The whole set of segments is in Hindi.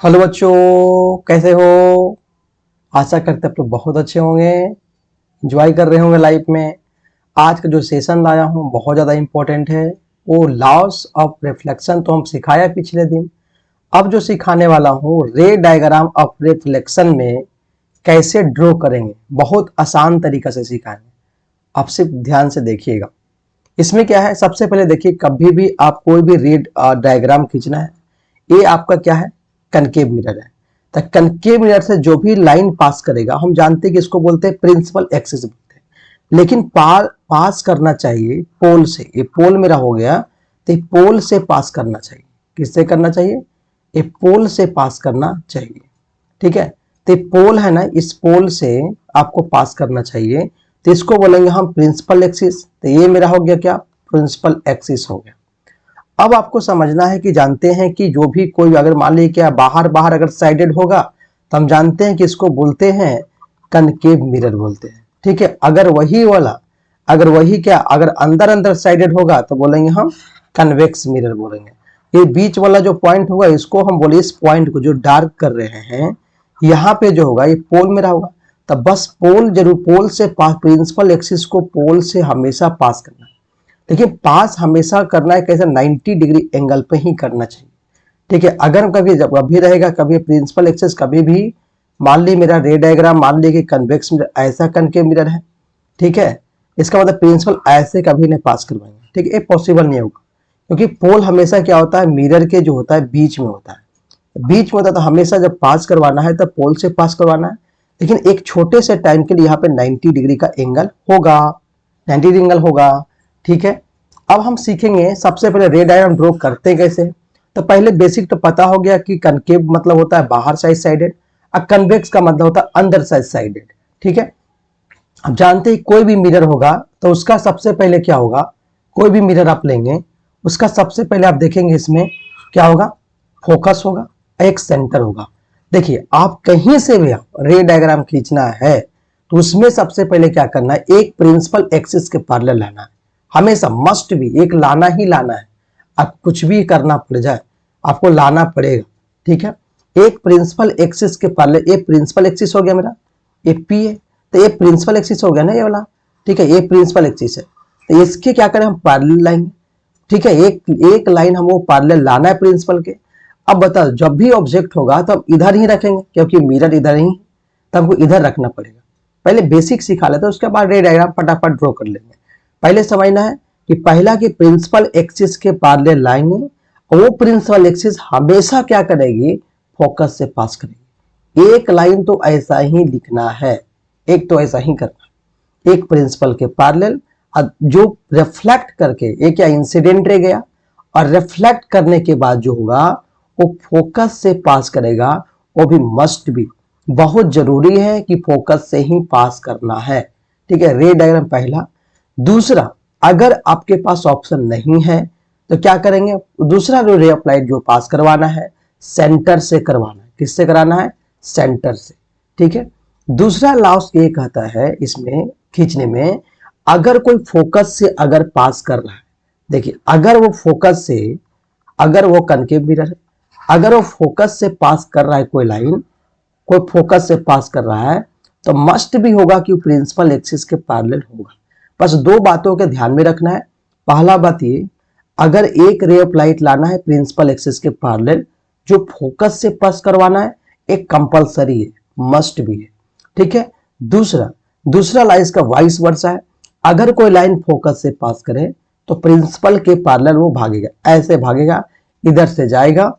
हेलो बच्चों, कैसे हो? आशा करते आप लोग बहुत अच्छे होंगे, एंजॉय कर रहे होंगे लाइफ में। आज का जो सेशन लाया हूँ बहुत ज़्यादा इंपॉर्टेंट है। वो लॉस ऑफ रिफ्लेक्शन तो हम सिखाया पिछले दिन। अब जो सिखाने वाला हूँ रे डायग्राम ऑफ रिफ्लेक्शन में कैसे ड्रॉ करेंगे, बहुत आसान तरीका से सिखाएंगे। आप सिर्फ ध्यान से देखिएगा। इसमें क्या है, सबसे पहले देखिए, कभी भी आप कोई भी रे डायग्राम खींचना है, ये आपका क्या है, कनकेव मिरर है। तो कनकेव मिरर से जो भी लाइन पास करेगा, हम जानते हैं कि इसको बोलते हैं प्रिंसिपल एक्सिस बोलते हैं। लेकिन पास करना चाहिए पोल से। ये पोल मेरा हो गया, तो ये पोल से पास करना चाहिए। किससे करना चाहिए? ये पोल से पास करना चाहिए। ठीक है, तो ये पोल है ना, इस पोल से आपको पास करना चाहिए। तो इसको बोलेंगे हम प्रिंसिपल एक्सिस। तो ये मेरा हो गया क्या, प्रिंसिपल एक्सिस हो गया। अब आपको समझना है कि जानते हैं कि जो भी कोई अगर मान लीजिए क्या बाहर बाहर अगर साइडेड होगा, तो हम जानते हैं कि इसको बोलते हैं कनकेव मिरर बोलते हैं। ठीक है, अगर वही वाला, अगर वही क्या, अगर अंदर अंदर साइडेड होगा तो बोलेंगे हम कन्वेक्स मिरर बोलेंगे। ये बीच वाला जो पॉइंट होगा, इसको हम बोले, इस पॉइंट को जो डार्क कर रहे हैं, यहाँ पे जो होगा ये पोल मेरा होगा। तब बस पोल जरूर, पोल से पास, प्रिंसिपल एक्सिस को पोल से हमेशा पास करना है। देखिए, पास हमेशा करना है कैसे, 90 डिग्री एंगल पे ही करना चाहिए। ठीक है, अगर कभी जब कभी रहेगा, कभी प्रिंसिपल एक्सिस, कभी भी मान ली मेरा रे डायग्राम, मान ली कि कन्वेक्स मिरर ऐसा कनकेव मिरर है। ठीक है, इसका मतलब प्रिंसिपल ऐसे कभी नहीं पास करवाएंगे। ठीक है, ये पॉसिबल नहीं होगा, क्योंकि पोल हमेशा क्या होता है, मिरर के जो होता है बीच में होता है। बीच में होता है, तो हमेशा जब पास करवाना है तो पोल से पास करवाना है। लेकिन एक छोटे से टाइम के लिए यहाँ पे 90 डिग्री का एंगल होगा, 90 डिग्री एंगल होगा। ठीक है, अब हम सीखेंगे सबसे पहले रे डायग्राम ड्रॉ करते कैसे। तो पहले बेसिक तो पता हो गया कि कनकेव मतलब होता है बाहर साइड साइडेड, और कन्वेक्स का मतलब होता है अंदर साइड साइडेड। ठीक है, अब जानते हैं कोई भी मिरर होगा तो उसका सबसे पहले क्या होगा, कोई भी मिरर आप लेंगे, उसका सबसे पहले आप देखेंगे इसमें क्या होगा, फोकस होगा, एक सेंटर होगा। देखिए, आप कहीं से भी रे डायग्राम खींचना है तो उसमें सबसे पहले क्या करना है, एक प्रिंसिपल एक्सिस के पैरेलल लाना है। हमेशा मस्ट भी एक लाना ही लाना है। अब कुछ भी करना पड़ जाए, आपको लाना पड़ेगा। ठीक है, एक प्रिंसिपल एक्सिस के पैरेलल, ये प्रिंसिपल एक्सिस हो गया मेरा, ये पी है, तो ये प्रिंसिपल एक्सिस हो गया ना ये वाला। ठीक है, ये प्रिंसिपल एक्सिस है, तो इसके क्या करें, हम पैरेलल लाएंगे। ठीक है, एक लाइन हमको पैरेलल लाना है प्रिंसिपल के। अब बताओ, जब भी ऑब्जेक्ट होगा तो हम इधर ही रखेंगे, क्योंकि मिरर इधर ही, तो हमको इधर रखना पड़ेगा। पहले बेसिक सिखा लेते हैं, उसके बाद रे डायग्राम फटाफट ड्रॉ कर लेंगे। पहले समझना है कि पहला कि प्रिंसिपल एक्सिस के पैरेलल लाएंगे, और वो प्रिंसिपल एक्सिस हमेशा क्या करेगी, फोकस से पास करेगी। एक लाइन तो ऐसा ही लिखना है, एक तो ऐसा ही करना, एक प्रिंसिपल के पैरेलल, जो रिफ्लेक्ट करके, ये क्या इंसिडेंट रह गया, और रिफ्लेक्ट करने के बाद जो होगा वो फोकस से पास करेगा। वो भी मस्ट भी, बहुत जरूरी है कि फोकस से ही पास करना है। ठीक है, रे डायग्राम पहला। दूसरा, अगर आपके पास ऑप्शन नहीं है तो क्या करेंगे, दूसरा जो रे ऑफ लाइट जो पास करवाना है, सेंटर से करवाना है। किससे कराना है, सेंटर से। ठीक है, दूसरा लॉस ये कहता है इसमें खींचने में, अगर कोई फोकस से अगर पास कर रहा है, देखिए अगर वो फोकस से, अगर वो कनकेव मिरर है, अगर वो फोकस से पास कर रहा है कोई लाइन, कोई फोकस से पास कर रहा है, तो मस्ट भी होगा कि प्रिंसिपल एक्सिस के पैरेलल होगा। बस दो बातों के ध्यान में रखना है। पहला बात ये, अगर एक रे ऑफ लाइट लाना है प्रिंसिपल एक्सिस के पैरेलल, जो फोकस से पास करवाना है, एक कंपलसरी है, मस्ट भी है। ठीक है, दूसरा, दूसरा लाइन का वाइस वर्सा है। अगर कोई लाइन फोकस से पास करे तो प्रिंसिपल के पैरेलल वो भागेगा, ऐसे भागेगा, इधर से जाएगा,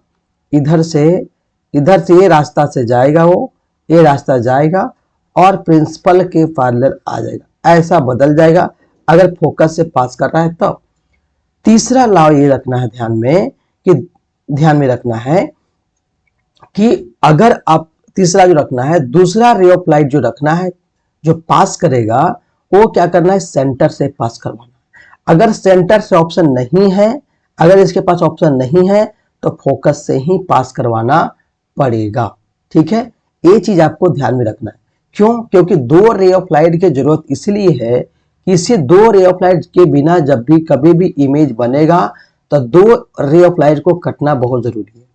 इधर से, इधर से ये रास्ता से जाएगा, वो ये रास्ता जाएगा और प्रिंसिपल के पैरेलल आ जाएगा, ऐसा बदल जाएगा अगर फोकस से पास कर रहा है तब। तो तीसरा लॉ ये रखना है ध्यान में, कि ध्यान में रखना है कि अगर आप, तीसरा जो रखना है, दूसरा रे ऑफ लाइट जो रखना है, जो पास करेगा, वो क्या करना है, सेंटर से पास करवाना। अगर सेंटर से ऑप्शन नहीं है, अगर इसके पास ऑप्शन नहीं है, तो फोकस से ही पास करवाना पड़ेगा। ठीक है, ये चीज आपको ध्यान में रखना है। क्यों? क्योंकि दो रे ऑफ लाइट की जरूरत इसलिए है कि इसे दो रे ऑफ लाइट के बिना जब भी कभी भी इमेज बनेगा, तो दो रे ऑफ लाइट को कटना बहुत जरूरी है।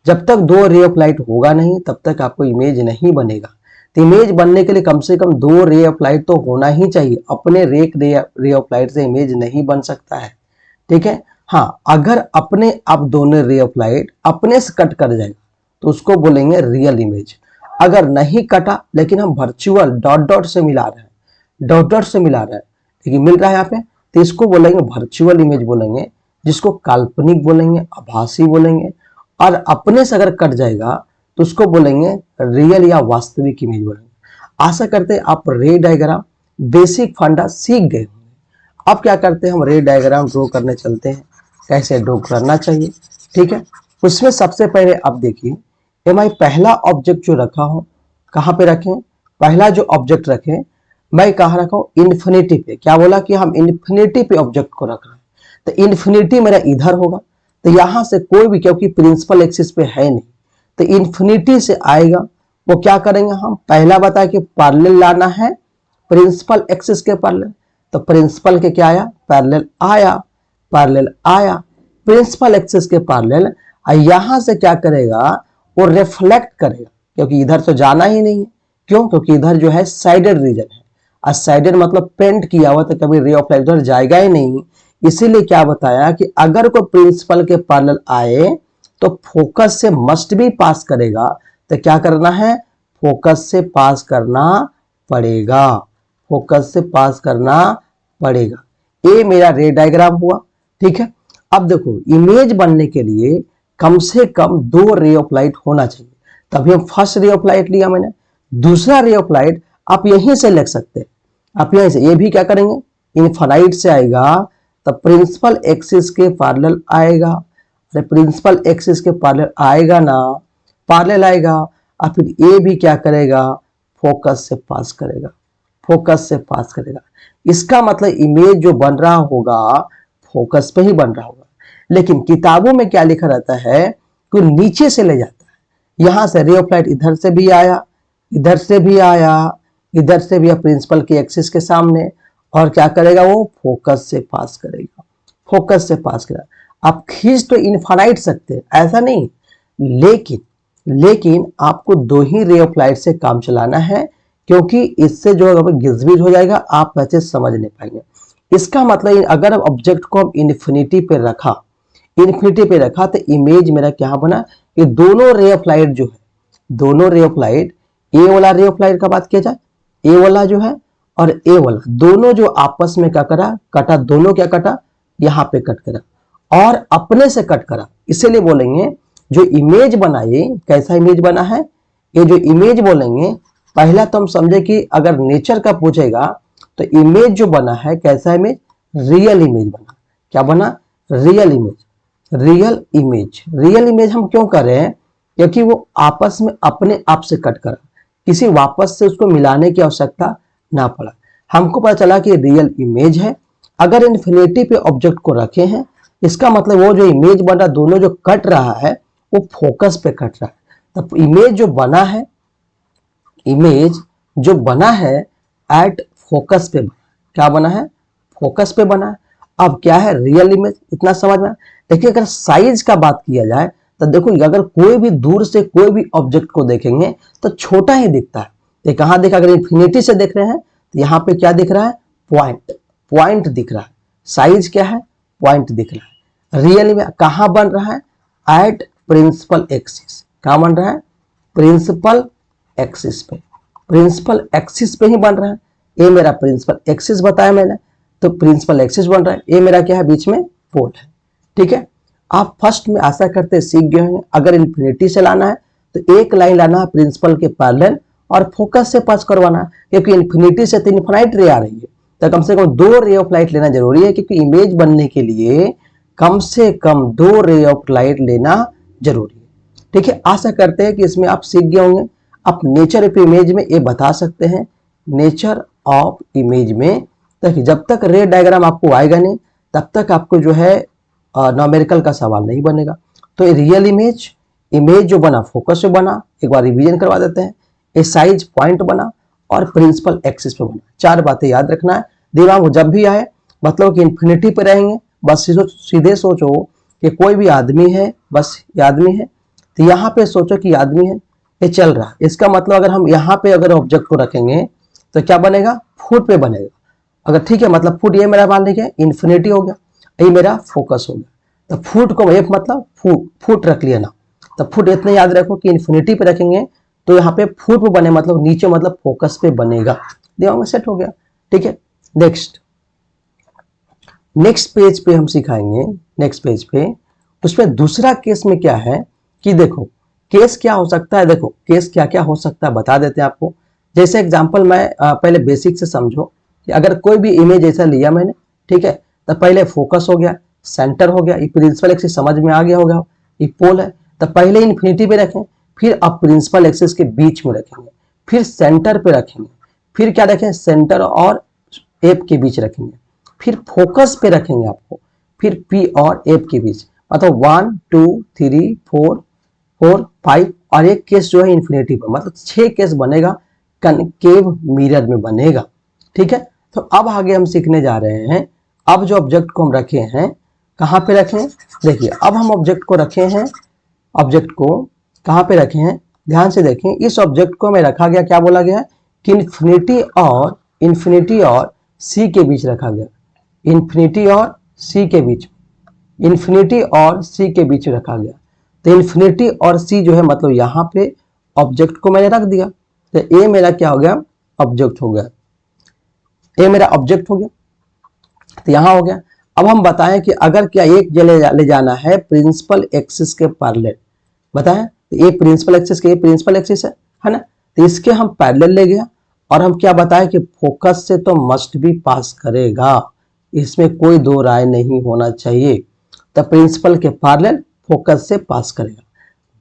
जब तक दो रे ऑफ लाइट होगा नहीं तब तक आपको इमेज नहीं बनेगा। तो इमेज बनने के लिए कम से कम दो रे ऑफ लाइट तो होना ही चाहिए, अपने रे ऑफ लाइट से इमेज नहीं बन सकता है। ठीक है, हाँ, अगर अपने आप दोनों रे ऑफ लाइट अपने से कट कर जाएगा तो उसको बोलेंगे रियल इमेज। अगर नहीं कटा लेकिन हम वर्चुअल डॉट डॉट से मिला रहे हैं, डॉट डॉट से मिला रहे हैं, ठीक मिल रहा है यहाँ पे, तो इसको बोलेंगे वर्चुअल इमेज बोलेंगे, जिसको काल्पनिक बोलेंगे, आभासी बोलेंगे। और अपने से अगर कट जाएगा तो उसको बोलेंगे रियल या वास्तविक इमेज बोलेंगे। आशा करते हैं आप रे डायग्राम बेसिक फंडा सीख गए होंगे। अब क्या करते हैं, हम रे डायग्राम ड्रॉ करने चलते हैं, कैसे ड्रॉ करना चाहिए। ठीक है, उसमें सबसे पहले आप देखिए, मैं पहला ऑब्जेक्ट जो रखा हूं कहां पे रखें, पहला जो ऑब्जेक्ट रखें मैं कहां रखा हूं, इन्फिनिटी पे। क्या बोला कि हम इन्फिनिटी पे ऑब्जेक्ट को रख रहे हैं, तो इन्फिनिटी मेरा इधर होगा। तो यहां से कोई भी, क्योंकि प्रिंसिपल एक्सिस पे है नहीं, तो इन्फिनिटी से आएगा वो क्या करेंगे, हम पहला बताया कि पैरेलल लाना है प्रिंसिपल एक्सिस के पैरेलल। तो प्रिंसिपल के क्या आया, पैरेलल आया, पैरेलल आया प्रिंसिपल एक्सिस के पैरेलल। यहां से क्या करेगा, वो रिफ्लेक्ट करेगा, क्योंकि इधर तो जाना ही नहीं है। क्यों, क्योंकि इधर जो है साइडेड रीजन है, और साइडेड मतलब पेंट किया हुआ, तो कभी रे ऑफ लाइट उधर जाएगा ही नहीं। इसीलिए क्या बताया कि अगर कोई प्रिंसिपल के पैरेलल आए तो फोकस से मस्ट भी पास करेगा। तो क्या करना है, फोकस से पास करना पड़ेगा, फोकस से पास करना पड़ेगा। ये मेरा रे डायग्राम हुआ। ठीक है, अब देखो इमेज बनने के लिए कम से कम दो रे ऑफ लाइट होना चाहिए, तभी हम फर्स्ट रे ऑफ लाइट लिया मैंने। दूसरा रे ऑफ लाइट आप यहीं से लिख सकते हैं, आप यहीं से, ये भी क्या करेंगे, इनफाइनाइट से आएगा, तब प्रिंसिपल एक्सिस के पैरेलल आएगा। अरे प्रिंसिपल एक्सिस के पैरेलल आएगा ना, पैरेलल आएगा, और फिर ये भी क्या करेगा, फोकस से पास करेगा, फोकस से पास करेगा। इसका मतलब इमेज जो बन रहा होगा फोकस पे ही बन रहा होगा। लेकिन किताबों में क्या लिखा रहता है कि नीचे से ले जाता है, यहां से रे ऑफ लाइट इधर से भी आया, इधर से भी आया, इधर से भी प्रिंसिपल के एक्सिस के सामने, और क्या करेगा, वो फोकस से पास करेगा, फोकस से पास करेगा। आप खींच तो इनफाइनाइट सकते हैं, ऐसा नहीं, लेकिन आपको दो ही रे ऑफ लाइट से काम चलाना है, क्योंकि इससे जो गिजबिज हो जाएगा, आप वैसे समझ नहीं पाएंगे। इसका मतलब अगर ऑब्जेक्ट को हम इन्फिनिटी पे रखा, इन्फिनिटी पे रखा, तो इमेज मेरा क्या बना, ये दोनों रे ऑफ लाइट जो है, दोनों रे ऑफ लाइट, ए वाला रे ऑफ लाइट का बात किया जाए, ए वाला जो है और ए वाला, दोनों जो आपस में क्या करा, कटा, दोनों क्या कटा, यहां पे कट करा और अपने से कट करा। इसीलिए बोलेंगे जो इमेज बना, ये कैसा इमेज बना है, ये जो इमेज बोलेंगे, पहला तो हम समझे कि अगर नेचर का पूछेगा तो इमेज जो बना है कैसा इमेज, रियल इमेज बना। क्या बना, real image, real image. Real image हम क्यों कर रहे हैं, क्योंकि वो आपस में अपने आप से कट करा, किसी वापस से उसको मिलाने की आवश्यकता ना पड़ा। हमको पता चला कि रियल इमेज है। अगर इन्फिनिटी पे ऑब्जेक्ट को रखे हैं, इसका मतलब वो जो इमेज बन रहा, दोनों जो कट रहा है वो फोकस पे कट रहा है। तब इमेज जो बना है, इमेज जो बना है एट फोकस पे बना। क्या बना है, फोकस पे बना है। अब क्या है रियल इमेज, इतना समझ में। देखिए अगर साइज का बात किया जाए तो देखो, अगर कोई भी दूर से कोई भी ऑब्जेक्ट को देखेंगे तो छोटा ही दिखता है। ये कहां देखा, अगर इन्फिनिटी से देख रहे हैं तो यहाँ पे क्या दिख रहा है, पॉइंट, पॉइंट दिख रहा है। साइज क्या है, पॉइंट दिख रहा है। रियल में कहां बन रहा है, एट प्रिंसिपल एक्सिस। कहां बन रहा है, प्रिंसिपल एक्सिस पे, प्रिंसिपल एक्सिस पे ही बन रहा है। ये मेरा प्रिंसिपल एक्सिस बताया मैंने, तो प्रिंसिपल एक्सिस बन रहा है। ये मेरा क्या है, बीच में पोल है। ठीक है, आप फर्स्ट में आशा करते सीख गए हैं। अगर इन्फिनिटी से लाना है तो एक लाइन लाना है प्रिंसिपल के पैरेलल और फोकस से पास करवाना है, क्योंकि इन्फिनिटी से तो इनफाइनाइट रे आ रही है, तो कम से कम दो रे ऑफ लाइट लेना जरूरी है, क्योंकि इमेज बनने के लिए कम से कम दो रे ऑफ लाइट लेना जरूरी है। ठीक है, आशा करते हैं कि इसमें आप सीख गए होंगे। आप नेचर ऑफ इमेज में ये बता सकते हैं, नेचर ऑफ इमेज में, ताकि जब तक रे डायग्राम आपको आएगा नहीं तब तक आपको जो है न्यूमेरिकल का सवाल नहीं बनेगा। तो रियल इमेज, इमेज जो बना फोकस से बना, एक बार रिवीजन करवा देते हैं। ए साइज पॉइंट बना और प्रिंसिपल एक्सिस पे बना। चार बातें याद रखना है, दिमाग में जब भी आए मतलब कि इन्फिनिटी पे रहेंगे, बस सीधे सोचो कि कोई भी आदमी है, बस ये आदमी है, तो यहाँ पे सोचो कि आदमी है, ये चल रहा है, इसका मतलब अगर हम यहाँ पे अगर ऑब्जेक्ट को रखेंगे तो क्या बनेगा, फुट पे बनेगा। अगर ठीक है, मतलब फुट ये मेरा मान लीजिए इन्फिनिटी हो गया, ये मेरा फोकस हो गया। तो फुट को एक मतलब फुट रख लिया ना, तो फुट इतना याद रखो कि इन्फिनिटी पे रखेंगे तो यहाँ पे फुट पे बने, मतलब नीचे मतलब फोकस पे बनेगा। दिमाग में सेट हो गया, ठीक है। नेक्स्ट पेज पे हम सिखाएंगे, नेक्स्ट पेज पे उसमें दूसरा केस में क्या है कि देखो केस क्या हो सकता है, देखो केस क्या क्या हो सकता है बता देते हैं आपको। जैसे एग्जांपल मैं पहले बेसिक से समझो कि अगर कोई भी इमेज ऐसा लिया मैंने, ठीक है, तो पहले फोकस हो गया, सेंटर हो गया, ये प्रिंसिपल एक्सिस समझ में आ गया होगा, ये पोल है, तो पहले इन्फिनिटी पे रखें, फिर अब प्रिंसिपल एक्सिस के बीच में रखेंगे, फिर सेंटर पे रखेंगे, फिर क्या रखें, सेंटर और एफ के बीच रखेंगे, फिर फोकस पे रखेंगे आपको, फिर पी और एफ के बीच, मतलब 1 2 3 4 4 5 और एक केस जो है इन्फिनिटी पर, मतलब 6 केस बनेगा, कनकेव मिरर में बनेगा, ठीक है। तो अब आगे हम सीखने जा रहे हैं, अब जो ऑब्जेक्ट को हम रखे हैं कहां पे रखें, देखिए अब हम ऑब्जेक्ट को रखे हैं, ऑब्जेक्ट को कहां पे रखे हैं, ध्यान से देखें। इस ऑब्जेक्ट को में रखा गया, क्या बोला गया कि इन्फिनिटी और सी के बीच रखा गया, इन्फिनिटी और सी के बीच, इन्फिनिटी और सी के बीच रखा गया। तो इन्फिनिटी और सी जो है मतलब यहाँ पे ऑब्जेक्ट को मैंने रख दिया, तो ए मेरा क्या हो गया, ऑब्जेक्ट हो गया, ए मेरा ऑब्जेक्ट हो गया, तो यहां हो गया। अब हम बताएं कि अगर क्या एक ले जाना है प्रिंसिपल एक्सिस के पैरेलल, बताएं तो ये प्रिंसिपल एक्सिस के, ये प्रिंसिपल एक्सिस है ना, तो इसके हम पैरेलल ले गया और हम क्या बताएं कि फोकस से तो मस्ट भी पास करेगा, इसमें कोई दो राय नहीं होना चाहिए, तो प्रिंसिपल के पैरेलल फोकस से पास करेगा।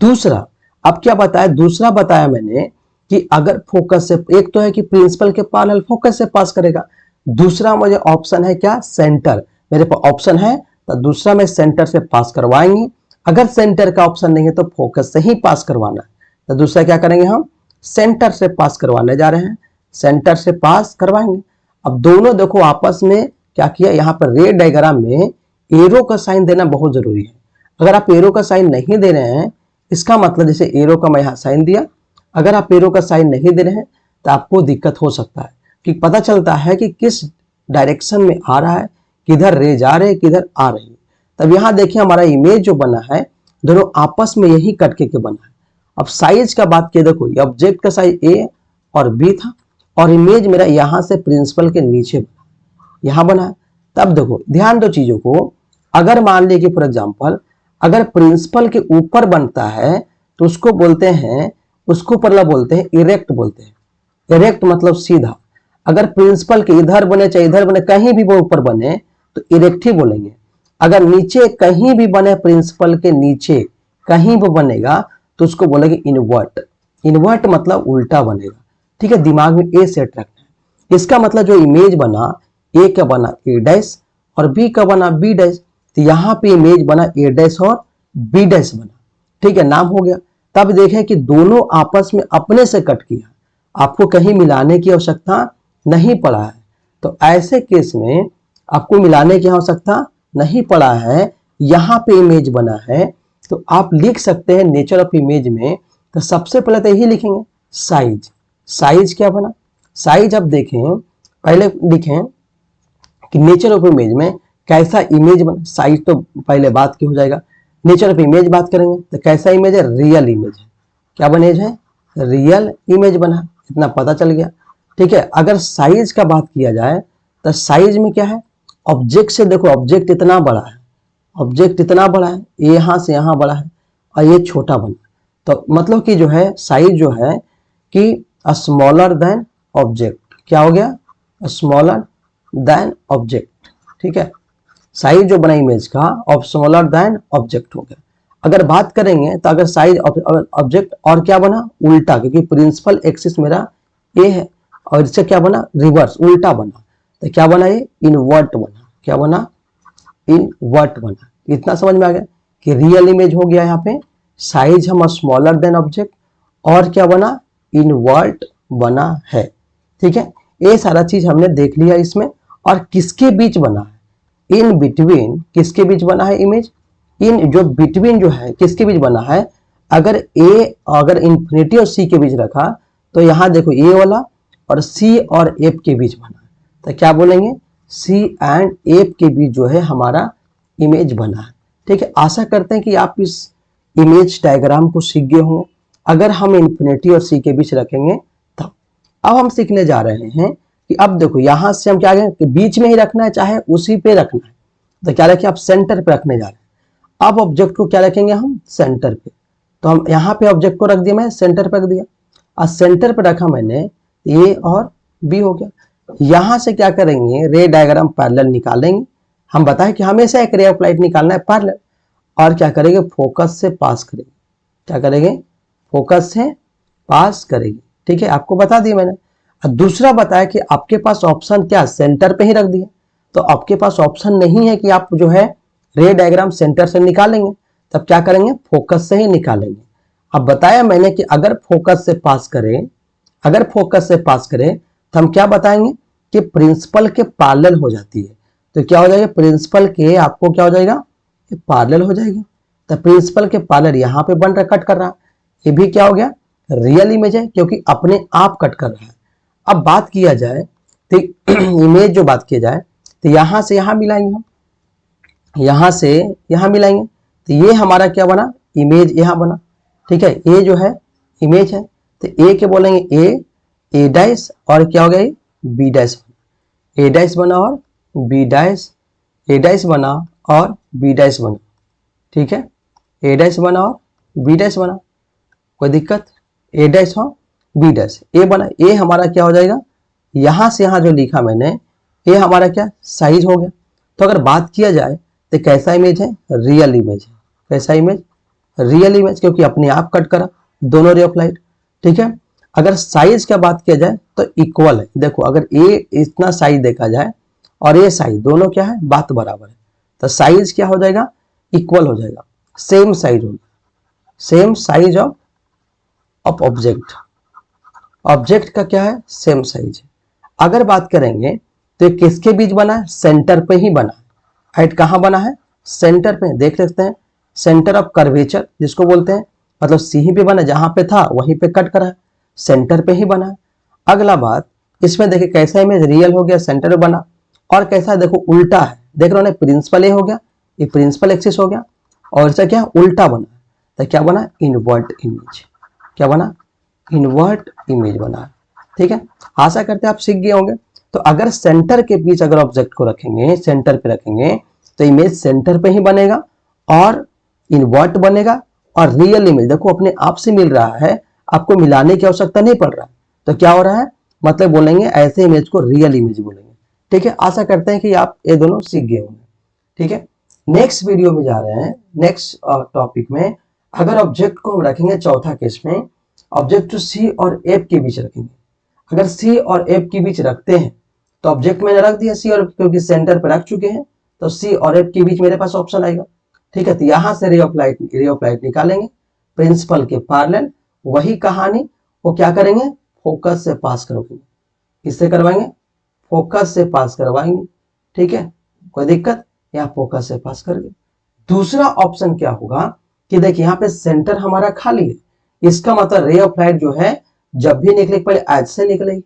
दूसरा अब क्या बताया, दूसरा बताया मैंने कि अगर फोकस से, एक तो है कि प्रिंसिपल के पैरेलल फोकस से पास करेगा, दूसरा मुझे ऑप्शन है क्या, सेंटर, मेरे पास ऑप्शन है तो दूसरा में सेंटर से पास करवाएंगे। अगर सेंटर का ऑप्शन नहीं है तो फोकस से ही पास करवाना है, तो दूसरा क्या करेंगे, हम सेंटर से पास करवाने जा रहे हैं, सेंटर से पास करवाएंगे। अब दोनों देखो आपस में क्या किया, यहाँ पर रेड डायग्राम में एरो का साइन देना बहुत जरूरी है। अगर आप एरो का साइन नहीं दे रहे हैं, इसका मतलब जैसे एरो का मैं यहाँ साइन दिया, अगर आप एरो का साइन नहीं दे रहे हैं तो आपको दिक्कत हो सकता है कि पता चलता है कि किस डायरेक्शन में आ रहा है, किधर रे जा रहे, किधर आ रही है। तब यहाँ देखिए हमारा इमेज जो बना है दोनों आपस में यही कट के बना है। अब साइज का बात किया, देखो ये ऑब्जेक्ट का साइज ए और बी था और इमेज मेरा यहाँ से प्रिंसिपल के नीचे बना, यहाँ बना है। तब देखो ध्यान दो चीजों को, अगर मान लीजिए फॉर एग्जाम्पल अगर प्रिंसिपल के ऊपर बनता है तो उसको बोलते हैं, उसको परला बोलते हैं इरेक्ट बोलते हैं, इरेक्ट मतलब सीधा। अगर प्रिंसिपल के इधर बने चाहे इधर बने, कहीं भी वो ऊपर बने तो इरेक्ट ही बोलेंगे। अगर नीचे कहीं भी बने, प्रिंसिपल के नीचे कहीं भी बनेगा तो उसको बोलेंगे इनवर्ट, इनवर्ट मतलब उल्टा बनेगा, ठीक है। दिमाग में ए सेट रखना है। इसका मतलब जो इमेज बना, ए का बना ए डैश और बी का बना बी डैश, तो यहाँ पे इमेज बना ए डैश और बी डैश बना, ठीक है, नाम हो गया। तब देखें कि दोनों आपस में अपने से कट किया, आपको कहीं मिलाने की आवश्यकता नहीं पड़ा है। तो ऐसे केस में आपको मिलाने की आवश्यकता नहीं पड़ा है, यहाँ पे इमेज बना है, तो आप लिख सकते हैं नेचर ऑफ इमेज में। तो सबसे पहले तो यही लिखेंगे साइज, साइज क्या बना, साइज अब देखें, पहले लिखें कि नेचर ऑफ इमेज में कैसा इमेज बना, साइज तो पहले बात की हो जाएगा। नेचर ऑफ इमेज बात करेंगे तो कैसा इमेज है, रियल इमेज है, क्या बनेज है, रियल इमेज बना, इतना पता चल गया, ठीक है। अगर साइज का बात किया जाए तो साइज में क्या है, ऑब्जेक्ट से देखो ऑब्जेक्ट इतना बड़ा है, ऑब्जेक्ट इतना बड़ा है, ये यहां से यहां बड़ा है और ये छोटा बना, तो मतलब कि जो है साइज जो है कि स्मॉलर देन ऑब्जेक्ट, क्या हो गया, स्मॉलर देन ऑब्जेक्ट, ठीक है। साइज जो बना इमेज का ऑफ स्मॉलर देन ऑब्जेक्ट हो गया। अगर बात करेंगे तो अगर साइज ऑब्जेक्ट और क्या बना, उल्टा, क्योंकि प्रिंसिपल एक्सिस मेरा ए है और इससे क्या बना, रिवर्स उल्टा बना, तो क्या बना, ये इनवर्ट बना, क्या बना, इनवर्ट बना। इतना समझ में आ गया कि रियल इमेज हो गया, यहाँ पे साइज हम स्मॉलर देन ऑब्जेक्ट और क्या बना, इनवर्ट बना है, ठीक है। ये सारा चीज हमने देख लिया इसमें। और किसके बीच बना है, इन बिटवीन, किसके बीच बना है इमेज, इन जो बिटवीन जो है किसके बीच बना है, अगर इन्फिनिटी और सी के बीच रखा तो यहाँ देखो ए वाला और सी और एफ के बीच बना, तो क्या बोलेंगे, सी एंड एफ के बीच जो है हमारा इमेज बना है। ठीक है, आशा करते हैं कि आप इस इमेज डायग्राम को सीख गए हों। अगर हम इन्फिनिटी और सी के बीच रखेंगे तब अब हम सीखने जा रहे हैं कि अब देखो यहां से हम क्या करें कि बीच में ही रखना है चाहे उसी पे रखना है, तो क्या रखें, आप सेंटर पे रखने जा रहे हैं। अब ऑब्जेक्ट को क्या रखेंगे हम, सेंटर पे। तो हम यहाँ पे ऑब्जेक्ट को रख दिया, मैं सेंटर पे रख दिया और सेंटर पे रखा मैंने, ए और बी हो गया। यहां से क्या करेंगे, रे डायग्राम पैरेलल निकालेंगे। हम बताएं कि हमेशा एक रे ऑफ लाइट निकालना है पैरेलल, और क्या करेंगे, फोकस से पास करेंगे। क्या करेंगे, फोकस से पास करेंगे। ठीक है, आपको बता दिया मैंने। दूसरा बताया कि आपके पास ऑप्शन क्या, सेंटर पे ही रख दिया, तो आपके पास ऑप्शन नहीं है कि आप जो है रे डायग्राम सेंटर से निकालेंगे, तब क्या करेंगे, फोकस से ही निकालेंगे। अब बताया मैंने कि अगर फोकस से पास करें, तो हम क्या बताएंगे कि प्रिंसिपल के पैरेलल हो जाती है। तो क्या हो जाएगा, प्रिंसिपल के आपको क्या हो जाएगा, पैरेलल हो जाएगी। तो प्रिंसिपल के पैरेलल यहाँ पे बन रहा, कट कर रहा, ये भी क्या हो गया, रियल इमेज है, क्योंकि अपने आप कट कर रहा है। अब बात किया जाए तो इमेज जो बात किया जाए तो यहां से यहां मिलाएंगे हम, यहां से यहां मिलाएंगे, तो ये हमारा क्या बना, इमेज यहां बना। ठीक है, ए जो है इमेज है, तो ए के बोलेंगे ए डैश और क्या हो गया, बी डैश, ए डैश बना और बी डैश, ए डैश बना और बी डैश बना। ठीक है, ए डैश बना और बी डैश बना, कोई दिक्कत, ए डैश और बी डैश, ए बना। ए हमारा क्या हो जाएगा, यहां से यहां जो लिखा मैंने, ए हमारा क्या साइज हो गया। तो अगर बात किया जाए तो कैसा इमेज है, रियल इमेज है। कैसा इमेज, रियल इमेज, क्योंकि अपने आप कट करा दोनों रे ऑफ लाइट। ठीक है, अगर साइज का बात किया जाए तो इक्वल है। देखो अगर ए इतना साइज देखा जाए और ये साइज, दोनों क्या है, बात बराबर है, तो साइज क्या हो जाएगा, इक्वल हो जाएगा, सेम साइज होगा, same size of object. Object का क्या है, सेम साइज है। अगर बात करेंगे तो किसके बीच बना है, सेंटर पे ही बना है। हाइट कहां बना है, सेंटर पे, देख सकते हैं, सेंटर ऑफ कर्वेचर जिसको बोलते हैं, मतलब सी पे बना, जहां पे था वहीं पे कट करा है, सेंटर पे ही बना है। अगला बात, इसमें देखिए कैसा इमेज, रियल हो गया, सेंटर पे बना, और कैसा है, देखो उल्टा है, देख रहे हो ना, प्रिंसिपल ए हो गया, ये प्रिंसिपल एक्सिस हो गया, और इसका क्या उल्टा बना, तो क्या बना, इनवर्ट इमेज। क्या बना, इनवर्ट इमेज बना। ठीक है, आशा करते हैं आप सीख गए होंगे। तो अगर सेंटर के बीच अगर ऑब्जेक्ट को रखेंगे, सेंटर पे रखेंगे, तो इमेज सेंटर पे ही बनेगा और इनवर्ट बनेगा, और रियल इमेज देखो अपने आप से मिल रहा है, आपको मिलाने की आवश्यकता नहीं पड़ रहा। तो क्या हो रहा है, मतलब बोलेंगे ऐसे इमेज को रियल इमेज बोलेंगे। ठीक है, आशा करते हैं कि आप ये दोनों सीख गए होंगे। ठीक है, नेक्स्ट वीडियो में जा रहे हैं, नेक्स्ट टॉपिक में, अगर ऑब्जेक्ट को हम रखेंगे चौथा केस में, ऑब्जेक्ट को सी और एफ के बीच रखेंगे। अगर सी और एफ के बीच रखते हैं तो ऑब्जेक्ट मैंने रख दिया सी और एफ, क्योंकि सेंटर पर रख चुके हैं, तो सी और एफ के बीच मेरे पास ऑप्शन आएगा। ठीक है, तो यहां से रे ऑफ लाइट निकालेंगे, प्रिंसिपल के पैरेलल, वही कहानी, वो क्या करेंगे, फोकस से पास करवाएंगे, इससे करवाएंगे, फोकस से पास करवाएंगे। ठीक है, कोई दिक्कत, यहाँ फोकस से पास करके। दूसरा ऑप्शन क्या होगा कि देखिए यहाँ पे सेंटर हमारा खाली है, इसका मतलब रे ऑफ लाइट जो है जब भी निकलेगी पहले ऐसे निकलेगी,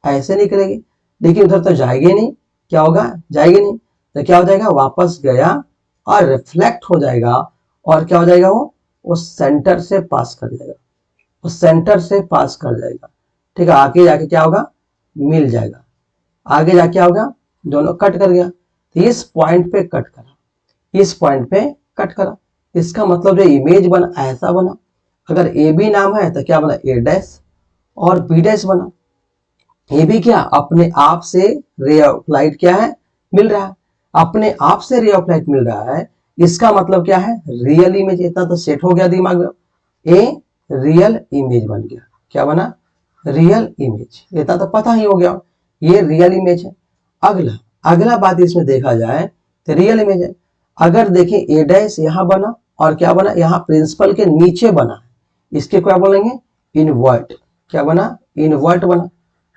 ऐसे निकलेगी, लेकिन उधर तो जाएगी नहीं, क्या होगा, जाएगी नहीं, तो क्या हो जाएगा, वापस गया और रिफ्लेक्ट हो जाएगा, और क्या हो जाएगा, वो सेंटर से पास कर जाएगा, वो सेंटर से पास कर जाएगा। ठीक है, आगे जाके क्या होगा, मिल जाएगा, आगे जाके क्या होगा, दोनों कट कर गया, तो इस पॉइंट पे कट करा, इस पॉइंट पे कट करा, इसका मतलब जो इमेज बना ऐसा बना। अगर ए बी नाम है तो क्या बना, ए डैश और बी डैश बना। ये भी क्या, अपने आप से रे ऑफ लाइट क्या है, मिल रहा है, अपने आप से रे ऑफ लाइट मिल रहा है, इसका मतलब क्या है, रियल इमेज। इतना तो सेट हो गया दिमाग में, ए रियल इमेज बन गया, क्या बना, रियल इमेज, इतना तो पता ही हो गया, ये रियल इमेज है। अगला बात इसमें देखा जाए तो रियल इमेज है। अगर देखें ए डैश यहां बना और क्या बना, यहाँ प्रिंसिपल के नीचे बना है, इसके क्या बोलेंगे, इनवर्ट। क्या बना, इनवर्ट बना,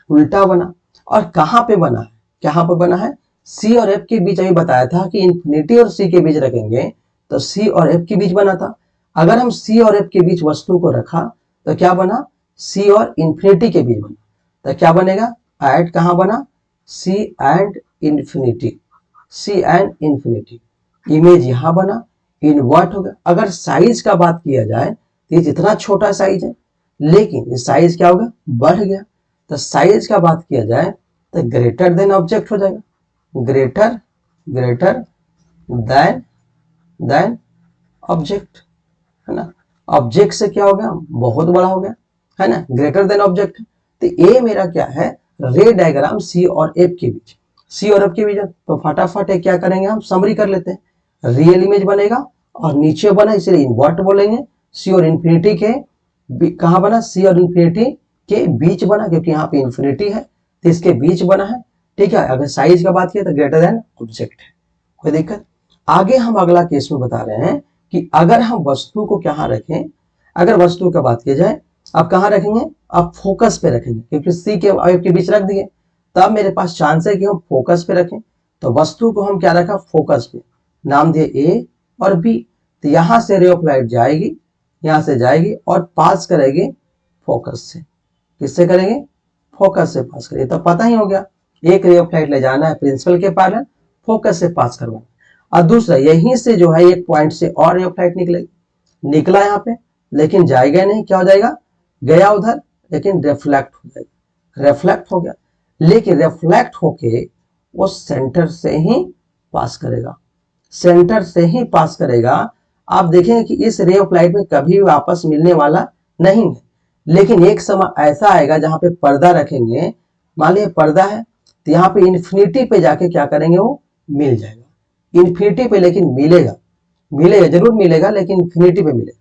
उल्टा बना। और कहां पे बना है, कहां पे बना है, सी और एफ के बीच। अभी बताया था कि इन्फिनिटी और सी के बीच रखेंगे तो सी और एफ के बीच बना था। अगर हम सी और एफ के बीच वस्तु को रखा तो क्या बना, सी और इंफिनिटी के बीच बना, तो क्या बनेगा, एट कहां बना, C and infinity, C and infinity, image यहां बना, इन्वर्ट हो गया। अगर साइज का बात किया जाए तो ये जितना छोटा साइज है, लेकिन ये साइज क्या होगा, बढ़ गया, तो साइज का बात किया जाए तो ग्रेटर देन ऑब्जेक्ट हो जाएगा, ग्रेटर ग्रेटर देन ऑब्जेक्ट, है ना। ऑब्जेक्ट से क्या हो गया, बहुत बड़ा हो गया, है ना, ग्रेटर देन ऑब्जेक्ट। तो ये मेरा क्या है, रे डायग्राम सी और एफ के बीच, सी और एफ के बीच। तो फटाफट क्या करेंगे, हम समरी कर लेते हैं। रियल इमेज बनेगा और नीचे बना इसलिए इन्वर्ट बोलेंगे, सी और इंफिनिटी के कहां बना, सी और इंफिनिटी के बीच बना, क्योंकि यहाँ पे इंफिनिटी है तो इसके बीच बना है, ठीक है। अगर साइज का बात किया तो ग्रेटर देन ऑब्जेक्ट है, कोई दिक्कत। आगे हम अगला केस में बता रहे हैं कि अगर हम वस्तु को कहां रखें, अगर वस्तु का बात की जाए आप कहां रखेंगे, आप फोकस पे रखेंगे, क्योंकि सी के और के बीच रख दिए, तब मेरे पास चांस है कि हम फोकस पे रखें। तो वस्तु को हम क्या रखा, फोकस पे, नाम दिए ए और बी। तो यहां से रे ऑफ लाइट जाएगी, यहां से जाएगी और पास करेगी फोकस से, किससे करेंगे, फोकस से पास करेगी। तो पता ही हो गया, एक रे ऑफ लाइट ले जाना है प्रिंसिपल के पैरेलल, फोकस से पास करवाना, और दूसरा यहीं से जो है एक पॉइंट से और रे ऑफ लाइट निकलेगी, निकला यहाँ पे, लेकिन जाएगा नहीं, क्या हो जाएगा, गया उधर, लेकिन रिफ्लेक्ट हो जाएगा, रिफ्लेक्ट हो गया, लेकिन रिफ्लेक्ट होके वो सेंटर से ही पास करेगा, सेंटर से ही पास करेगा। आप देखेंगे कि इस रे ऑफ लाइट में कभी वापस मिलने वाला नहीं है, लेकिन एक समय ऐसा आएगा जहां पे पर्दा रखेंगे, मान लीजिए पर्दा है, तो यहाँ पे इन्फिनिटी पे जाके क्या करेंगे, वो मिल जाएगा इन्फिनिटी पे, लेकिन मिलेगा, मिलेगा जरूर मिलेगा, लेकिन इन्फिनिटी पे मिलेगा,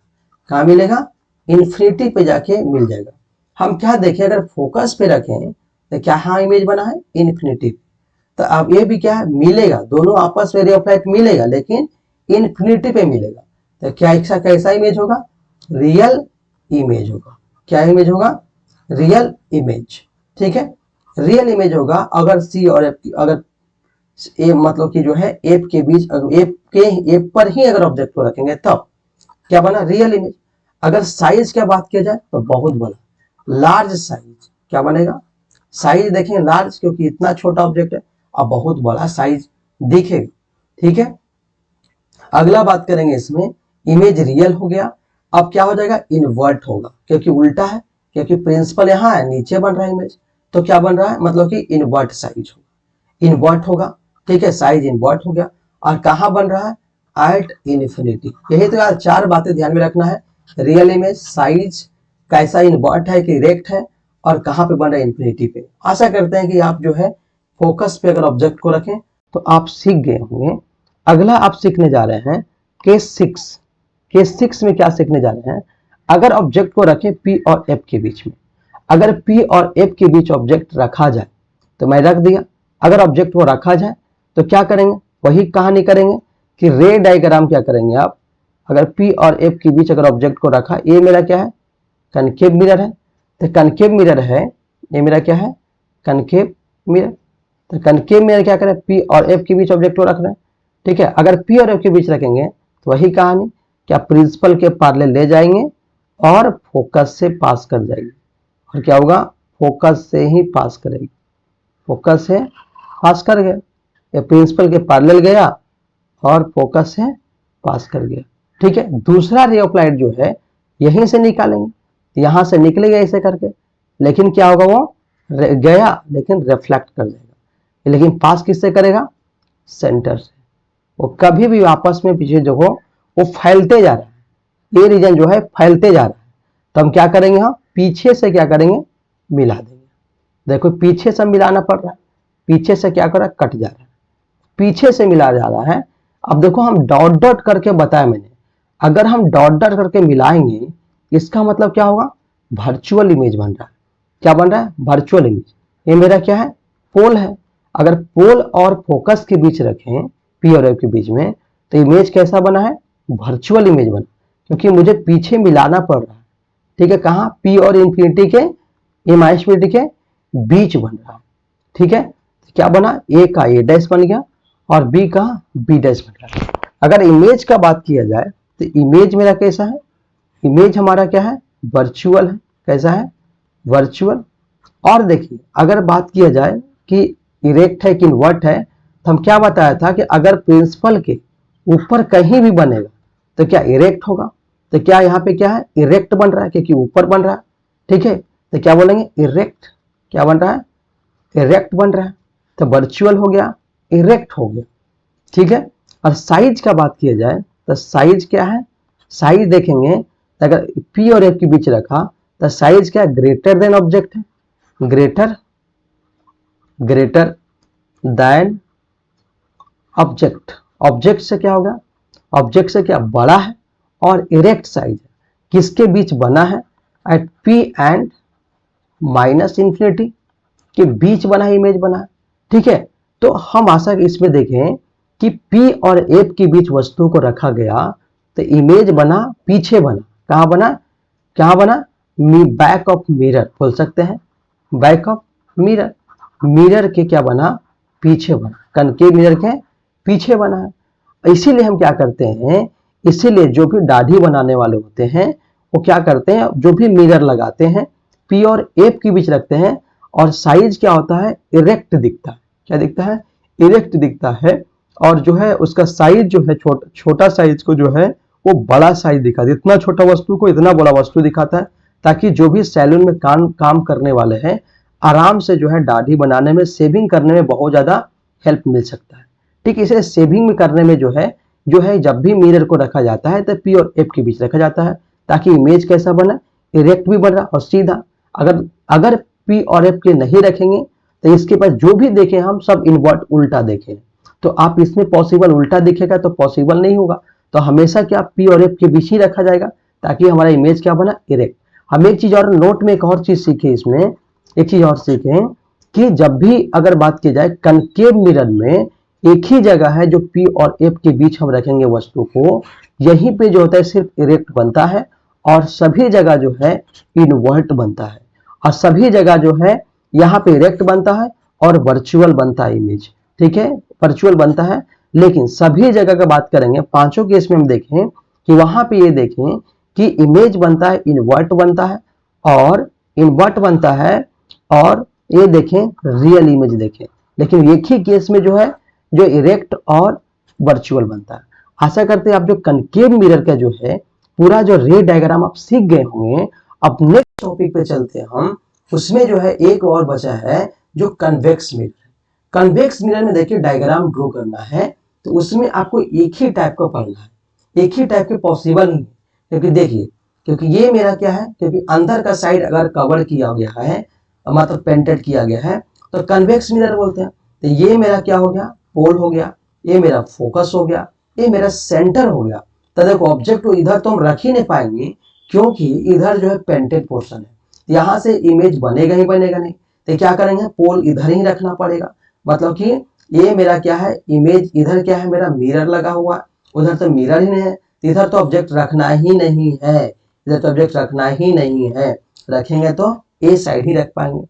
कहाँ मिलेगा, इन्फिनिटी पे जाके मिल जाएगा। हम क्या देखें, अगर फोकस पे रखें तो क्या हाँ इमेज बना है, इन्फिनिटी। तो अब ये भी क्या है, मिलेगा, दोनों आपस में रे ऑफ लाइट मिलेगा, लेकिन इन्फिनिटी पे मिलेगा। तो क्या ऐसा कैसा इमेज होगा, रियल इमेज होगा, क्या इमेज होगा, रियल इमेज, ठीक है, रियल इमेज होगा। अगर सी और एफ, अगर ए मतलब कि जो है एफ के बीच, एफ पर ही अगर ऑब्जेक्ट को रखेंगे तब क्या बना, रियल इमेज। अगर साइज क्या बात किया जाए तो बहुत बड़ा, लार्ज साइज, क्या बनेगा, साइज देखें लार्ज, क्योंकि इतना छोटा ऑब्जेक्ट है, अब बहुत बड़ा साइज दिखेगा, ठीक है। अगला बात करेंगे इसमें, इमेज रियल हो गया, अब क्या हो जाएगा, इन्वर्ट होगा, क्योंकि उल्टा है, क्योंकि प्रिंसिपल यहाँ है, नीचे बन रहा है इमेज, तो क्या बन रहा है, मतलब कि इन्वर्ट साइज होगा, इन्वर्ट होगा, ठीक है, साइज इन्वर्ट हो गया। और कहाँ बन रहा है, एट इन्फिनिटी। यही तो यार चार बातें ध्यान में रखना है, रियल इमेज, साइज कैसा इन्वर्ट है कि इरेक्ट है, और कहाँ पे बन रहा है, इन्फिनिटी पे। आशा करते हैं कि आप जो है फोकस पे अगर ऑब्जेक्ट को रखें तो आप सीख गए होंगे। अगला आप सीखने जा रहे हैं केस 6। केस 6 में क्या सीखने जा रहे हैं, अगर ऑब्जेक्ट को रखें P और F के बीच में, अगर P और F के बीच ऑब्जेक्ट रखा जाए, तो मैं रख दिया, अगर ऑब्जेक्ट को रखा जाए तो क्या करेंगे, वही कहानी करेंगे कि रे डायग्राम क्या करेंगे आप, अगर P और F के बीच अगर ऑब्जेक्ट को रखा, ये मेरा क्या है, कनकेव मिरर है, तो कनकेव मिरर है, ये मेरा क्या है, कनकेव मिरर। तो कनकेव मिरर क्या करें, P और F के बीच ऑब्जेक्ट को रख रहे हैं, ठीक है। अगर P और F के बीच रखेंगे तो वही कहानी, क्या प्रिंसिपल के पैरेलल ले जाएंगे और फोकस से पास कर जाएगी, और क्या होगा, फोकस से ही पास करेगी, फोकस से पास कर गया, ये प्रिंसिपल के पैरेलल गया और फोकस से पास कर गया, ठीक है। दूसरा रे ऑफ लाइट जो है यहीं से निकालेंगे, यहां से निकलेगा ऐसे करके, लेकिन क्या होगा, वो गया लेकिन रिफ्लेक्ट कर जाएगा, लेकिन पास किससे करेगा, सेंटर से। वो कभी भी आपस में पीछे जो हो वो फैलते जा रहा है, ये रीजन जो है फैलते जा रहा है, तो हम क्या करेंगे, हम पीछे से क्या करेंगे, मिला देंगे। देखो पीछे से मिलाना पड़ रहा है, पीछे से क्या कर रहा है, कट जा रहा है, पीछे से मिला जा रहा है। अब देखो हम डॉट डॉट करके बताया मैंने, अगर हम डॉट डॉट करके मिलाएंगे इसका मतलब क्या होगा, वर्चुअल इमेज बन रहा है, क्या बन रहा है, वर्चुअल इमेज। ये मेरा क्या है, पोल है, अगर पोल और फोकस के बीच रखें, P और F के बीच में, तो इमेज कैसा बना है, वर्चुअल इमेज बना, क्योंकि मुझे पीछे मिलाना पड़ रहा है, ठीक है, कहाँ, P और इंफिनिटी के, इनफिनिटी के बीच बन रहा है, ठीक है। क्या बना, A का A डैश बन गया और B का B डैश बन गया। अगर इमेज का बात किया जाए तो इमेज मेरा कैसा है, इमेज हमारा क्या है, वर्चुअल है। कैसा है, वर्चुअल। और देखिए अगर बात किया जाए कि इरेक्ट है कि इन्वर्ट है, तो हम क्या बताया था कि अगर प्रिंसिपल के ऊपर कहीं भी बनेगा तो क्या इरेक्ट होगा। तो क्या यहाँ पे क्या है, इरेक्ट बन रहा है क्योंकि ऊपर बन रहा है। ठीक है, तो क्या बोलेंगे, इरेक्ट। क्या बन रहा है, इरेक्ट बन रहा है। तो वर्चुअल हो गया, इरेक्ट हो गया। ठीक है, और साइज का बात किया जाए तो साइज क्या है, साइज देखेंगे तो अगर पी और एफ के बीच रखा तो साइज क्या, ग्रेटर देन ऑब्जेक्ट है, ग्रेटर देन ऑब्जेक्ट। ऑब्जेक्ट से क्या होगा, ऑब्जेक्ट से क्या बड़ा है। और इरेक्ट साइज किसके बीच बना है, at P and minus infinity के बीच बना है, इमेज बना है। ठीक है, तो हम आशा इसमें देखें कि P और F के बीच वस्तु को रखा गया तो इमेज बना, पीछे बना, कहां बना, क्या बना, बैक ऑफ मिरर बोल सकते हैं, बैक ऑफ मिरर। मिरर के क्या बना, पीछे बना, कनकेव मिरर के पीछे बना है। इसीलिए हम क्या करते हैं, इसीलिए जो भी दाढ़ी बनाने वाले होते हैं वो क्या करते हैं, जो भी मिरर लगाते हैं P और F के बीच रखते हैं और साइज क्या होता है, इरेक्ट दिखता है। क्या दिखता है, इरेक्ट दिखता है। और जो है उसका साइज जो है, छोटा साइज को जो है वो बड़ा साइज दिखाता है, इतना छोटा वस्तु को इतना बड़ा वस्तु दिखाता है, ताकि जो भी सैलून में काम करने वाले हैं आराम से जो है दाढ़ी बनाने में, शेविंग करने में बहुत ज्यादा हेल्प मिल सकता है। ठीक, इसे शेविंग में करने में जो है जब भी मिरर को रखा जाता है तो P और F के बीच रखा जाता है, ताकि इमेज कैसा बना, इरेक्ट भी बन रहा और सीधा। अगर P और F के नहीं रखेंगे तो इसके पास जो भी देखें हम सब इन्वर्ट उल्टा देखें, तो आप इसमें पॉसिबल उल्टा दिखेगा तो पॉसिबल नहीं होगा। तो हमेशा क्या P और F के बीच ही रखा जाएगा ताकि हमारा इमेज क्या बना, इरेक्ट। हम एक चीज और नोट में एक और चीज सीखे, इसमें एक चीज और सीखें कि जब भी अगर बात की जाए कनकेव मिरर में एक ही जगह है जो P और F के बीच हम रखेंगे वस्तु को, यहीं पे जो होता है सिर्फ इरेक्ट बनता है और सभी जगह जो है इनवर्ट बनता है। और सभी जगह जो है यहाँ पे इरेक्ट बनता है और वर्चुअल बनता है इमेज। ठीक है, वर्चुअल बनता है। लेकिन सभी जगह का बात करेंगे, पांचों केस में हम देखें कि वहां पे ये देखें कि इमेज बनता है, इनवर्ट बनता है और इनवर्ट बनता है, और ये देखें रियल इमेज देखें। लेकिन एक ही केस में जो है जो इरेक्ट और वर्चुअल बनता है। आशा करते हैं आप जो कनकेव मिरर का जो है पूरा जो रे डायग्राम आप सीख गए होंगे। अब नेक्स्ट टॉपिक पे चलते हैं हम, उसमें जो है एक और बचा है जो कन्वेक्स मिरर। कन्वेक्स मिरर में देखिए डायग्राम ड्रॉ करना है तो उसमें आपको एक ही टाइप का पढ़ना है, एक ही टाइप के पॉसिबल नहीं, क्योंकि देखिए, क्योंकि ये मेरा क्या है, क्योंकि अंदर का साइड अगर कवर किया गया है, मतलब पेंटेड किया गया है, तो कन्वेक्स मिरर बोलते हैं। तो ये मेरा क्या हो गया, पोल हो गया, ये मेरा फोकस हो गया, ये मेरा सेंटर हो गया। तो देखो ऑब्जेक्ट को इधर तो हम रख ही नहीं पाएंगे क्योंकि इधर जो है पेंटेड पोर्शन है, यहां से इमेज बनेगा ही बनेगा नहीं। तो क्या करेंगे, पोल इधर ही रखना पड़ेगा। मतलब कि ये मेरा क्या है, इमेज इधर क्या है, मेरा मिरर लगा हुआ है, उधर तो मिरर ही नहीं है, इधर तो ऑब्जेक्ट रखना ही नहीं है, इधर तो ऑब्जेक्ट रखना ही नहीं है। रखेंगे तो ए साइड ही रख पाएंगे।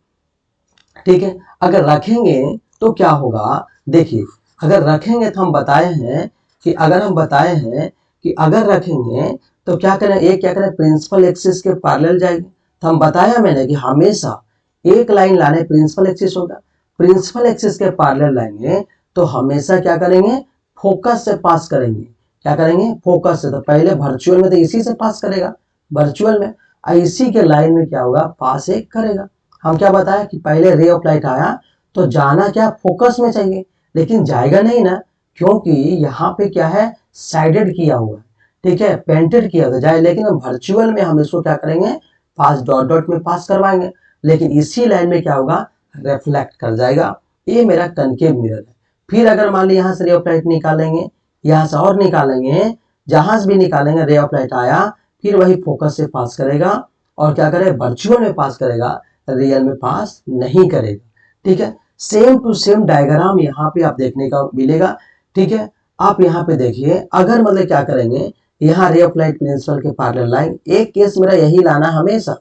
ठीक है, अगर रखेंगे तो क्या होगा, देखिए अगर रखेंगे तो हम बताए हैं कि अगर रखेंगे तो क्या करें, ये क्या करें, प्रिंसिपल एक्सिस के पैरेलल जाएगी। तो हम बताया मैंने कि हमेशा एक लाइन लाने, प्रिंसिपल एक्सिस होगा, प्रिंसिपल एक्सिस के पैरेलल लाएंगे तो हमेशा क्या करेंगे, फोकस से पास करेंगे। क्या करेंगे, फोकस से। तो पहले वर्चुअल में तो इसी से पास करेगा, वर्चुअल में, इसी के लाइन में क्या होगा, पास एक करेगा। हम क्या बताया कि पहले रे ऑफ लाइट आया तो जाना क्या, फोकस में चाहिए, लेकिन जाएगा नहीं ना, क्योंकि यहाँ पे क्या है, साइडेड किया हुआ है। ठीक है, पेंटेड किया तो जाए, लेकिन हम वर्चुअल में हम इसको क्या करेंगे, पास डॉट डॉट में पास करवाएंगे, लेकिन इसी लाइन में क्या होगा, रिफ्लेक्ट कर जाएगा। ये मेरा कनकेव मिरर है। फिर अगर मान ली यहाँ से रे ऑफ लाइट निकालेंगे, यहाँ से और निकालेंगे, जहां से भी निकालेंगे रे ऑफ लाइट आया, फिर वही फोकस से पास करेगा और क्या करेगा, वर्चुअल में पास करेगा, रियल में पास नहीं करेगा। ठीक है, सेम टू सेम डायग्राम यहाँ पे आप देखने का मिलेगा। ठीक है, आप यहाँ पे देखिए, अगर मतलब क्या करेंगे, यहाँ रे ऑफ लाइट प्रिंसिपल के पैरेलल लाइन, एक केस मेरा यही लाना हमेशा।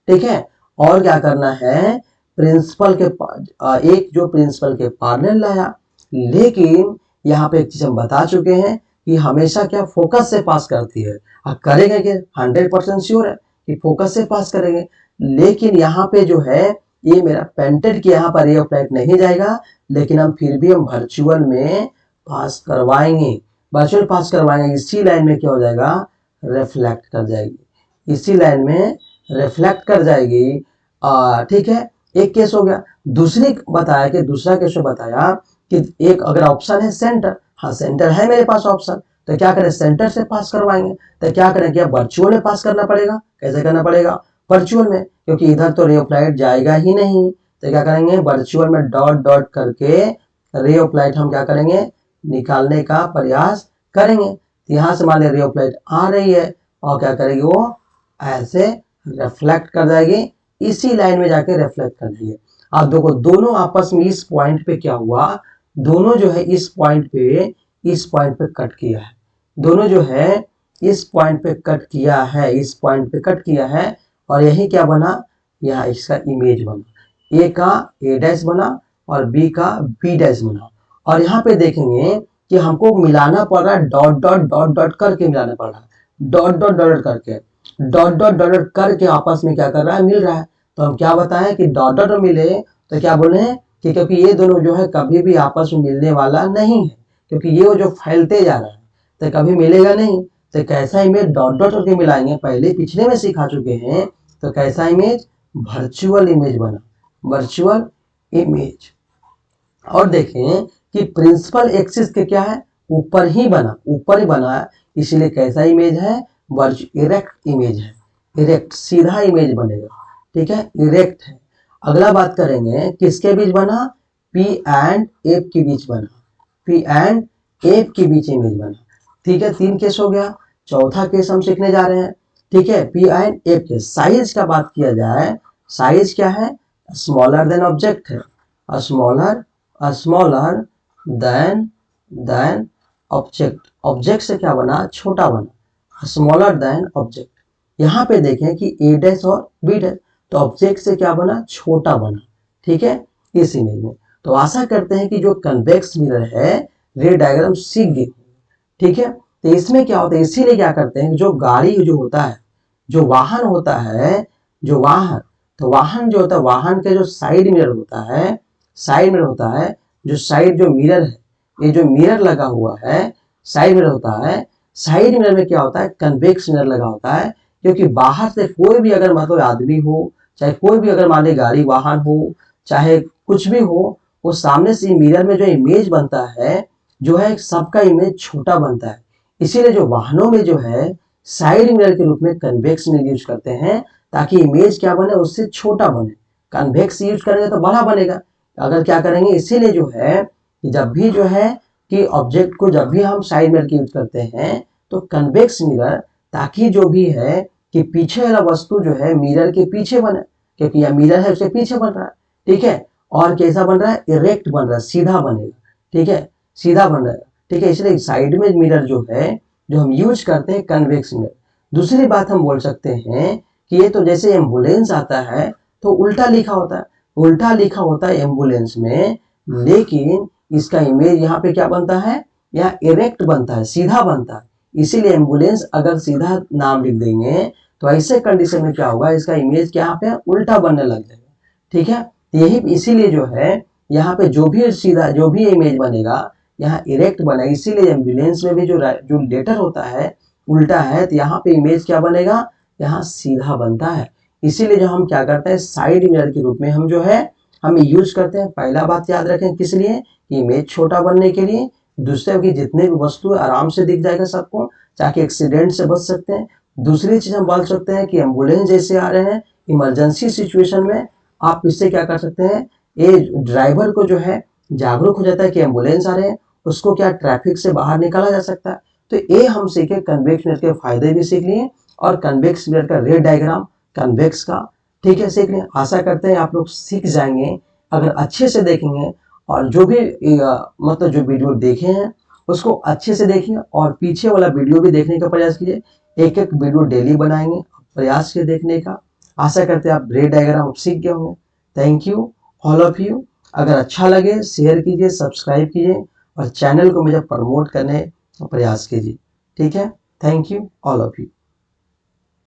ठीक है, और क्या करना है, प्रिंसिपल के एक जो प्रिंसिपल के पैरेलल लाया, लेकिन यहाँ पे एक चीज हम बता चुके हैं कि हमेशा क्या फोकस से पास करती है। अब करेंगे कि 100% श्योर है कि फोकस से पास करेंगे। लेकिन यहाँ पे जो है ये मेरा पेंटेड की यहाँ पर रे ऑफ लाइट नहीं जाएगा, लेकिन हम फिर भी हम वर्चुअल में पास करवाएंगे, वर्चुअल पास करवाएंगे। इसी लाइन में क्या हो जाएगा, रिफ्लेक्ट कर जाएगी, इसी लाइन में रिफ्लेक्ट कर जाएगी। ठीक है, एक केस हो गया। दूसरी बताया कि दूसरा केस बताया कि एक अगर ऑप्शन है सेंटर, हाँ सेंटर है मेरे पास ऑप्शन, तो क्या करें, सेंटर से पास करवाएंगे। तो क्या करें, क्या वर्चुअल में पास करना पड़ेगा। कैसे करना पड़ेगा, वर्चुअल में, क्योंकि इधर तो रे ऑफ लाइट जाएगा ही नहीं। तो क्या करेंगे, वर्चुअल में डॉट डॉट करके रे ऑफ लाइट हम क्या करेंगे, निकालने का प्रयास करेंगे। तो यहाँ से मान ली रे ऑफ लाइट आ रही है और क्या करेगी, वो ऐसे रिफ्लेक्ट कर जाएगी, इसी लाइन में जाके रिफ्लेक्ट कर देगी। आप देखो दोनों आपस में इस पॉइंट पे क्या हुआ, दोनों जो है इस पॉइंट पे कट किया है। दोनों जो है इस पॉइंट पे कट किया है, इस पॉइंट पे कट किया है, और यही क्या बना, यहाँ इसका इमेज बना। ए का ए डैश बना और बी का बी डैश बना। और यहाँ पे देखेंगे कि हमको मिलाना पड़ रहा है, डॉट डॉट डॉट डॉट करके मिलाना पड़ रहा है, डॉट डॉट डॉट करके, डॉट डॉट डॉट करके आपस में क्या कर रहा है, मिल रहा है। तो हम क्या बताएं कि डॉट डॉट मिले तो क्या बोले कि क्योंकि ये दोनों जो है कभी भी आपस में मिलने वाला नहीं है, क्योंकि ये जो फैलते जा रहा है तो कभी मिलेगा नहीं। तो कैसा इमेज डॉट डॉट करके मिलाएंगे, पहले पिछले में सिखा चुके हैं। तो कैसा इमेज, वर्चुअल इमेज बना, वर्चुअल इमेज। और देखें कि प्रिंसिपल एक्सिस के क्या है, ऊपर ही बना, ऊपर ही बना है, इसलिए कैसा इमेज है, इरेक्ट इमेज है, इरेक्ट सीधा इमेज बनेगा। ठीक है, इरेक्ट है। अगला बात करेंगे किसके बीच बना, पी एंड एफ के बीच बना, पी एंड एफ के बीच इमेज बना। ठीक है, 3 केस हो गया। चौथा केस हम सीखने जा रहे हैं। ठीक है, पी एंड एफ के साइज का बात किया जाए, साइज क्या है, स्मॉलर देन ऑब्जेक्ट है, स्मॉलर देन ऑब्जेक्ट। ऑब्जेक्ट से क्या बना, छोटा बना, स्मॉलर देन ऑब्जेक्ट। यहाँ पे देखें कि ए डैश और बी डैश, तो ऑब्जेक्ट से क्या बना, छोटा बना। ठीक है, इस इमेज में। तो आशा करते हैं कि जो कन्वेक्स मिरर है रे डायग्राम सीख गए। ठीक है, तो इसमें क्या होता है, इसीलिए क्या करते हैं, जो गाड़ी जो होता है, जो वाहन होता है, जो वाहन, तो वाहन जो होता है, वाहन के जो साइड मिरर होता है, साइड मिरर होता है, जो साइड जो मिरर है, ये जो मिरर लगा हुआ है साइड मिरर होता है, साइड मिरर में क्या होता है, कन्वेक्स मिरर लगा होता है। क्योंकि बाहर से कोई भी अगर मतलब आदमी हो, चाहे कोई भी अगर मान ली गाड़ी वाहन हो, चाहे कुछ भी हो, वो सामने से मिरर में जो इमेज बनता है, जो है सबका इमेज छोटा बनता है। इसीलिए जो वाहनों में जो है साइड मिरर के रूप में कन्वेक्स मिरर यूज करते हैं, ताकि इमेज क्या बने, उससे छोटा बने। कन्वेक्स यूज करेंगे तो बड़ा बनेगा। अगर क्या करेंगे, इसीलिए जो है कि जब भी जो है कि ऑब्जेक्ट को जब भी हम साइड मिरर की यूज करते हैं तो कन्वेक्स मिरर, ताकि जो भी है कि पीछे वाला वस्तु जो है मिरर के पीछे बने, क्योंकि यह मिरर है उसके पीछे बन रहा है। ठीक है, और कैसा बन रहा है, इरेक्ट बन रहा है, सीधा बनेगा। ठीक है, सीधा बन रहा है। ठीक है, इसलिए साइड में मिरर जो है जो हम यूज करते हैं कन्वेक्स मिरर। दूसरी बात हम बोल सकते हैं कि ये तो जैसे एम्बुलेंस आता है तो उल्टा लिखा होता है, उल्टा लिखा होता है एम्बुलेंस में, लेकिन इसका इमेज यहाँ पे क्या बनता है, यहाँ इरेक्ट बनता है, सीधा बनता है। इसीलिए एम्बुलेंस अगर सीधा नाम लिख देंगे तो ऐसे कंडीशन में क्या होगा, इसका इमेज क्या पे उल्टा बनने लग जाएगा। ठीक है, यही इसीलिए जो है यहाँ पे जो भी सीधा जो भी इमेज बनेगा यहाँ इरेक्ट बना, इसीलिए एम्बुलेंस में भी जो लेटर होता है उल्टा है, तो यहाँ पे इमेज क्या बनेगा, यहाँ सीधा बनता है। इसीलिए जो हम क्या करते हैं, साइड मिरर के रूप में हम जो है हम यूज करते हैं। पहला बात याद रखें, किस लिए, कि इमेज छोटा बनने के लिए। दूसरे की जितने भी वस्तु आराम से दिख जाएगा सबको, ताकि एक्सीडेंट से बच सकते हैं। दूसरी चीज हम बोल सकते हैं कि एम्बुलेंस जैसे आ रहे हैं इमरजेंसी सिचुएशन में, आप इससे क्या कर सकते हैं, ये ड्राइवर को जो है जागरूक हो जाता है कि एम्बुलेंस आ रहे हैं, उसको क्या ट्रैफिक से बाहर निकाला जा सकता है। तो ये हम सीखे, कन्वेक्स मिरर के फायदे भी सीख लिए और कन्वेक्स मिरर का रे डायग्राम कन्वेक्स का, ठीक है, सीख लिए। आशा करते हैं आप लोग सीख जाएंगे अगर अच्छे से देखेंगे, और जो भी मतलब जो वीडियो देखे हैं उसको अच्छे से देखिए, और पीछे वाला वीडियो भी देखने का प्रयास कीजिए। एक एक वीडियो डेली बनाएंगे, प्रयास कीजिए देखने का। आशा करते हैं आप रे डायग्राम सीख गए होंगे। Thank you all of you. अगर अच्छा लगे शेयर कीजिए, सब्सक्राइब कीजिए, और चैनल को मुझे प्रमोट करने प्रयास कीजिए। ठीक है, thank you all of you.